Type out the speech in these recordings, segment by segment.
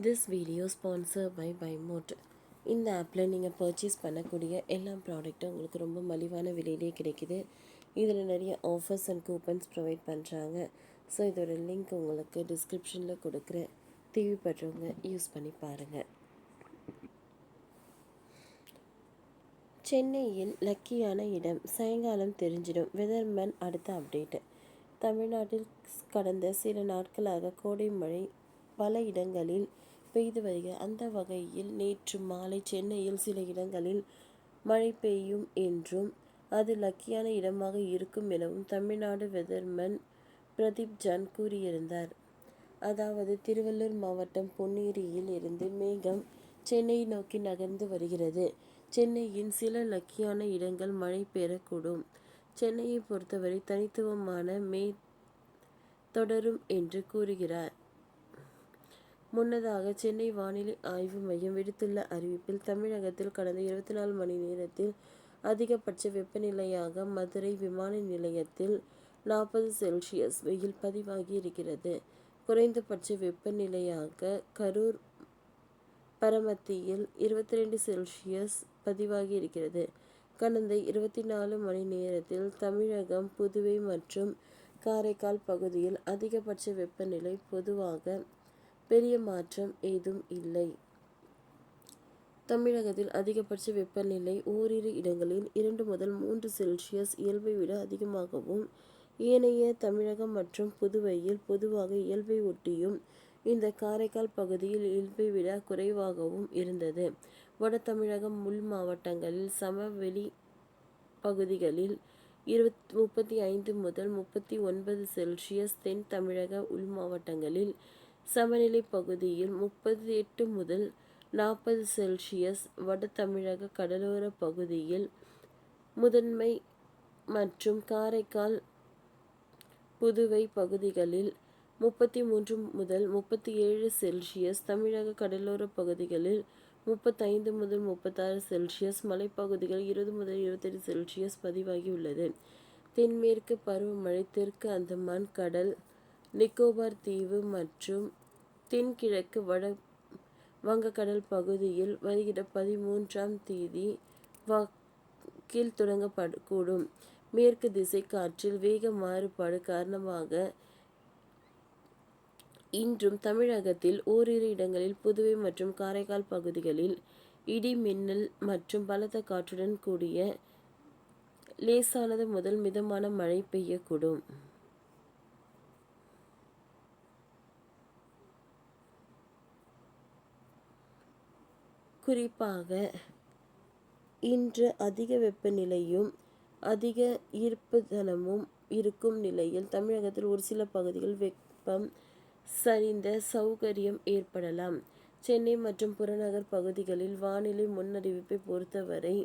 This video sponsor by Mod. இந்த ஆப்பில் நீங்கள் பர்ச்சேஸ் பண்ணக்கூடிய எல்லா ப்ராடக்ட்டும் உங்களுக்கு ரொம்ப மலிவான விலையிலே கிடைக்குது. இதில் நிறைய ஆஃபர்ஸ் அண்ட் கூப்பன்ஸ் ப்ரொவைட் பண்ணுறாங்க. ஸோ இதோட லிங்க் உங்களுக்கு டிஸ்கிரிப்ஷனில் கொடுக்குறேன். தேவைப்படுறவங்க யூஸ் பண்ணி பாருங்கள். சென்னையில் லக்கியான இடம் சாயங்காலம் தெரிஞ்சிடும். வெதர்மேன் அடுத்த அப்டேட். தமிழ்நாட்டில் கடந்த சில நாட்களாக கோடை மழை பல இடங்களில் பெய்து வருகிறது. அந்த வகையில் நேற்று மாலை சென்னையில் சில இடங்களில் மழை பெய்யும் என்றும் அது லக்கியான இடமாக இருக்கும் எனவும் தமிழ்நாடு வெதர்மேன் பிரதீப் ஜான் கூறியிருந்தார். அதாவது திருவள்ளூர் மாவட்டம் பொன்னேரியில் இருந்து மேகம் சென்னையை நோக்கி நகர்ந்து வருகிறது. சென்னையின் சில லக்கியான இடங்கள் மழை பெறக்கூடும். சென்னையை பொறுத்தவரை தனித்துவமான மே தொடரும் என்று கூறுகிறார். முன்னதாக சென்னை வானிலை ஆய்வு மையம் விடுத்துள்ள அறிவிப்பில் தமிழகத்தில் கடந்த 24 மணி நேரத்தில் அதிகபட்ச வெப்பநிலையாக மதுரை விமான நிலையத்தில் 40 செல்சியஸ் வெயில் பதிவாகி இருக்கிறது. குறைந்தபட்ச வெப்பநிலையாக கரூர் பரமத்தியில் 22 செல்சியஸ் பதிவாகி இருக்கிறது. கடந்த 24 மணி நேரத்தில் தமிழகம் புதுவை மற்றும் காரைக்கால் பகுதியில் அதிகபட்ச வெப்பநிலை பொதுவாக பெரிய மாற்றம் ஏதும் இல்லை. தமிழகத்தில் அதிகபட்ச வெப்பநிலை ஓரிரு இடங்களில் 2 முதல் 3 செல்சியஸ் இயல்பை விட அதிகமாகவும், ஏனைய தமிழகம் மற்றும் புதுவையில் பொதுவாக இயல்பை ஒட்டியும், இந்த காரைக்கால் பகுதியில் இயல்பை விட குறைவாகவும் இருந்தது. வட தமிழகம் உள் மாவட்டங்களில் சமவெளி பகுதிகளில் 35 முதல் 39 செல்சியஸ், தென் தமிழக உள் மாவட்டங்களில் சமநிலை பகுதியில் 38 முதல் 40 செல்சியஸ், வட தமிழக கடலோர பகுதியில் முதன்மை மற்றும் காரைக்கால் புதுவை பகுதிகளில் 33 முதல் 37 செல்சியஸ், தமிழக கடலோர பகுதிகளில் 35 முதல் 36 செல்சியஸ், மலைப்பகுதிகள் 20 முதல் 28 செல்சியஸ் பதிவாகியுள்ளது. தென்மேற்கு பருவமழை தெற்கு அந்தமான் கடல், நிக்கோபார் தீவு மற்றும் தென்கிழக்கு வங்கக்கடல் பகுதியில் வருகிற 13ஆம் தேதி வாக்கில் தொடங்கக்கூடும். மேற்கு திசை காற்றில் வேக மாறுபாடு காரணமாக இன்றும் தமிழகத்தில் ஓரிரு இடங்களில் புதுவை மற்றும் காரைக்கால் பகுதிகளில் இடி மின்னல் மற்றும் பலத்த காற்றுடன் கூடிய லேசானது முதல் மிதமான மழை பெய்யக்கூடும். குறிப்பாக இன்று அதிக வெப்பநிலையும் அதிக ஈரப்பதமும் இருக்கும் நிலையில் தமிழகத்தில் ஒரு சில பகுதிகளில் வெப்பம் சரிந்த சௌகரியம் ஏற்படலாம். சென்னை மற்றும் புறநகர் பகுதிகளில் வானிலை முன்னறிவிப்பை பொறுத்தவரை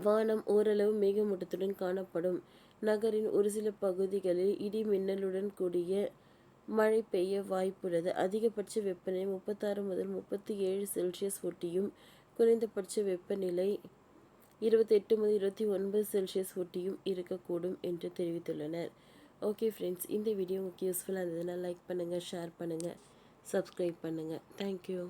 வானம் ஓரளவு மேகமூட்டத்துடன் காணப்படும். நகரின் ஒரு சில பகுதிகளில் இடி மின்னலுடன் கூடிய மழை பெய்ய வாய்ப்புள்ளது. அதிகபட்ச வெப்பநிலை 36 முதல் 37 செல்சியஸ் ஒட்டியும், குறைந்தபட்ச வெப்பநிலை 28 முதல் 29 செல்சியஸ் ஒட்டியும் இருக்கக்கூடும் என்று தெரிவித்துள்ளனர். ஓகே ஃப்ரெண்ட்ஸ், இந்த வீடியோ உங்களுக்கு யூஸ்ஃபுல்லாக இருந்ததுன்னா லைக் பண்ணுங்கள், ஷேர் பண்ணுங்கள், சப்ஸ்கிரைப் பண்ணுங்கள். தேங்க்யூ.